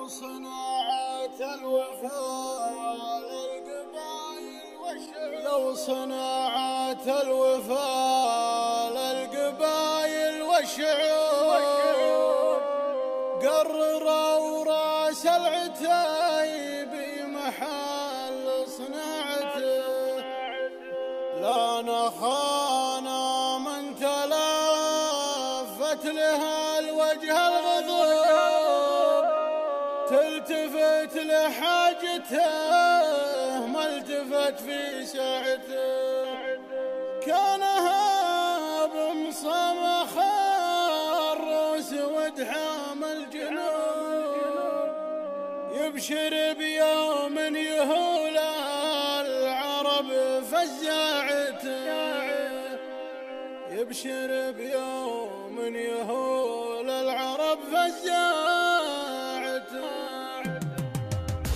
صناعة الوفاء للقبائل والشعوب، لو صناعة الوفاء للقبائل والشعوب قرروا راس العتيب محل صناعته، لا نخانا من تلافت لها الوجه الغضوب، تلتفت لحاجته ما التفت في ساعته، كانها بمصمخ الروس ودحام الجنوب، يبشر بيوم يهول العرب فزاعته، يبشر بيوم يهول العرب فزاعته.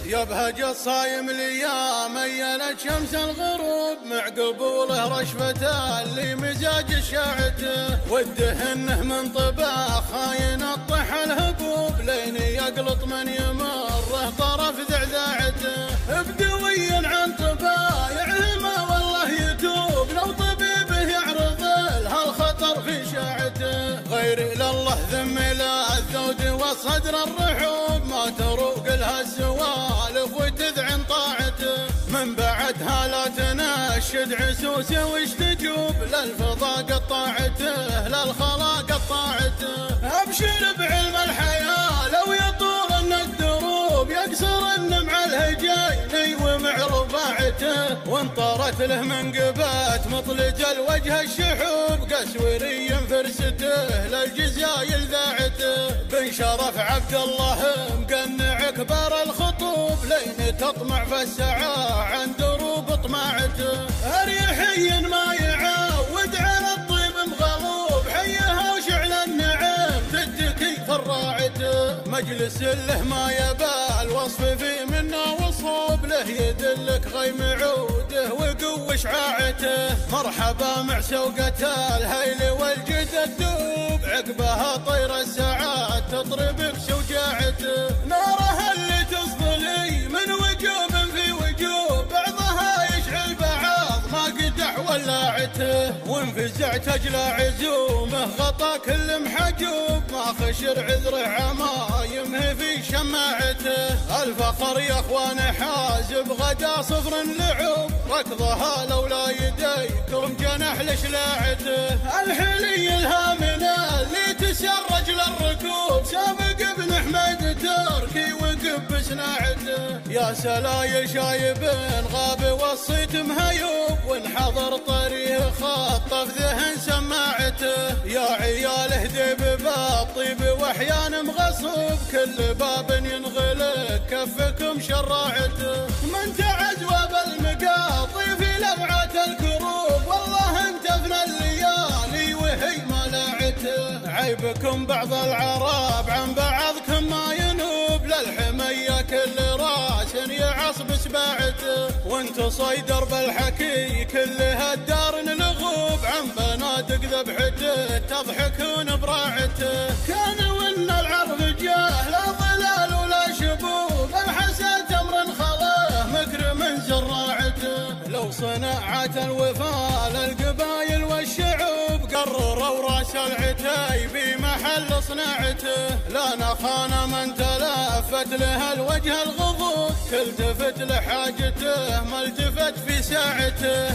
يبهج الصايم ليام ميلت شمس الغروب، مع قبوله رشفته اللي مزاج شاعته، والدهنه من طباخ خاين الطح الهبوب، لين يقلط من يمره طرف ذعذاعته، بدوي عن طبايعه ما والله يتوب، لو طبيبه يعرض لها الخطر في شاعته، غير لله ذم لا الذود والصدر الرحوب، ما تروق لها السوالف وتذعن طاعته، من بعدها لا تنشد عسوسه وش تجوب، للفضا قطاعته للخلا قطاعته، ابشر بعلم الحياه لو يطول ان الدروب، يقصر النمع الهجيني ومع رباعته، وانطرت له من قبات مطلج الوجه الشحوب، قسوري فرسته للجزايل ذاعته، بن شرف عبد الله مقنع كبار الخطوب، لين تطمع في السعى عن دروب طماعته، اريحي ما يعود على الطيب مغلوب، حيها وشعل النعم تتكي فراعته، مجلس له ما يبال وصف في منا وصوب، له يدلك غيم عوده وقوة شعاعته، مرحبا مع سوقة الهيل والجد الدوب، عقبها طير الساعات تطرب بشجاعته، نارها اللي تصطلي من وجوب في وجوب، بعضها يشعل بعض ما قدح ولاعته، وانفزع تجلى عزومه غطى كل محجوب، ما خشر عذره عمايمه في شماعته، الفخر يا اخوان حازب غدا صفر لعوب، ركضها لولا يديكم جنح لشلاعته، الحلي الهامنه اللي تسرج للركوب، سابق ابن احمد تركي وقف بصناعته، يا سلايل شايبين غاب والصيت مهيوب، وانحضر طريق خطف ذهن سماعته، يا عيال اهدي بالطيب واحيان مغصوب، كل باب ينغلق كفكم شراعته، من تعزوى بالمقاطي في لمعة الكروب، والله انتفنا الليالي وهي ملاعته، عيبكم بعض العراب عن بعضكم ما ينوب، للحمية كل راس يعصب سباعته، وانت صيدر بالحكي كلها الدار نلغوب، عن بنادق ذبحته تضحكون براعته، كان وان العرض جاه لا ظلال ولا شبوب، الحسد امر خلاه مكر من زراعته، لو صناعة الوفاء للقبايل والشعوب قرروا راس العتيب محل صناعته، لا نخانا من تلافت لها الوجه الغضوب، تلتفت لحاجته ما التفت في ساعته،